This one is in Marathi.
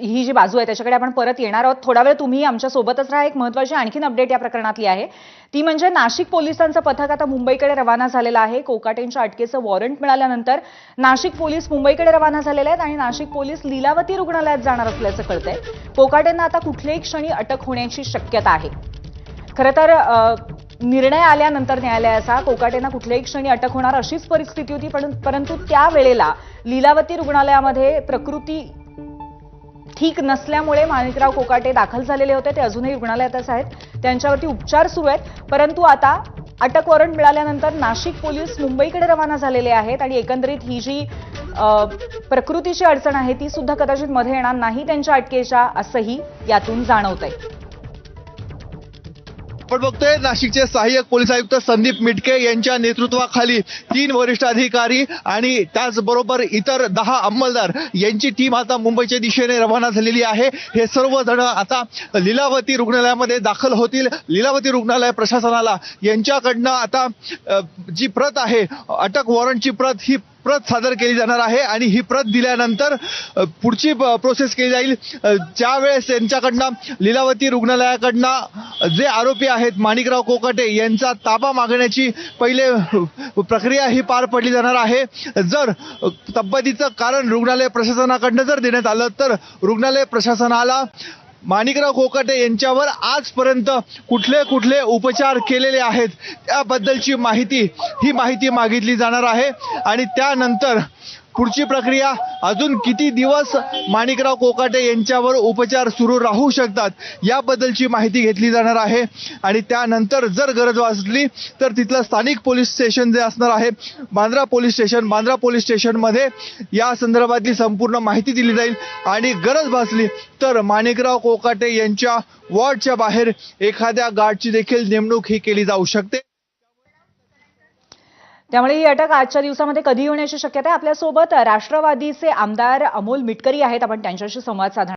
ही जी बाजू आहे त्याच्याकडे आपण परत येणार आहोत. थोडा वेळ तुम्ही आमच्या सोबतच राहा. एक महत्त्वाची आणखीन अपडेट या प्रकरणातली आहे. ती म्हणजे नाशिक पोलिसांचं पथक आता मुंबईकडे रवाना झालेलं आहे. कोकाटेंच्या अटकेचं वॉरंट मिळाल्यानंतर नाशिक पोलीस मुंबईकडे रवाना झालेले आहेत आणि नाशिक पोलीस लीलावती रुग्णालयात जाणार असल्याचं कळतंय. कोकाटेंना आता कुठल्याही क्षणी अटक होण्याची शक्यता आहे. खरं तर निर्णय आल्यानंतर न्यायालयाचा कोकाटेंना कुठल्याही क्षणी अटक होणार अशीच परिस्थिती होती, परंतु त्यावेळेला लीलावती रुग्णालयामध्ये प्रकृती ठीक नसल्यामुळे माणिकराव कोकाटे दाखल झालेले होते. ते अजूनही रुग्णालयातच आहेत. त्यांच्यावरती उपचार सुरू आहेत. परंतु आता अटक वॉरंट मिळाल्यानंतर नाशिक पोलीस मुंबईकडे रवाना झालेले आहेत आणि एकंदरीत ही जी प्रकृतीची अडचण आहे ती सुद्धा कदाचित मध्ये येणार नाही त्यांच्या अटकेच्या, असंही यातून जाणवतंय. आपण बघतोय नाशिकचे सहाय्यक पोलीस आयुक्त संदीप मिटके यांच्या नेतृत्वाखाली 3 वरिष्ठ अधिकारी आणि त्याचबरोबर इतर 10 अंमलदार यांची टीम आता मुंबईच्या दिशेने रवाना झालेली आहे. हे सर्व जण आता लीलावती रुग्णालयामध्ये दाखल होतील. लीलावती रुग्णालय प्रशासनाला यांच्याकडनं आता जी प्रत आहे, अटक वॉरंटची प्रत, ही प्रत सादर केली जाणार आहे आणि ही प्रत दिल्यानंतर पुढची प्रोसेस केली जाईल. ज्यावेळेस यांच्याकडनं लीलावती रुग्णालयाकडनं जे आरोपी आहेत माणिकराव कोकाटे यांचा ताबा मागण्याची पहिले प्रक्रिया ही पार पडली जाणार आहे. जर तब्येतीचं कारण रुग्णालय प्रशासनाकडनं जर देण्यात आलं तर रुग्णालय प्रशासनाला माणिकराव कोकाटे यांच्यावर आजपर्यंत कुठले कुठले उपचार केलेले आहेत त्याबद्दलची ही माहिती मागितली जाणार आहे आणि त्यानंतर पुढची प्रक्रिया अजून किती दिवस माणिकराव कोकाटे यांच्यावर उपचार सुरू राहू शकतात याबद्दलची माहिती घेतली जाणार आहे आणि त्यानंतर जर गरज वाटली तर तिथलं स्थानिक पोलीस स्टेशन जे असणार आहे बांद्रा पोलीस स्टेशनमध्ये या संदर्भातली संपूर्ण माहिती दिली जाईल आणि गरज भासली तर माणिकराव कोकाटे यांच्या वॉर्डच्या बाहेर एखाद्या गार्डची देखील नेमणूक ही केली जाऊ शकते. त्यामुळे ही अटक आजच्या दिवसामध्ये कधी होण्याची शक्यता आहे. आपल्यासोबत राष्ट्रवादीचे आमदार अमोल मिटकरी आहेत. आपण त्यांच्याशी संवाद साधणार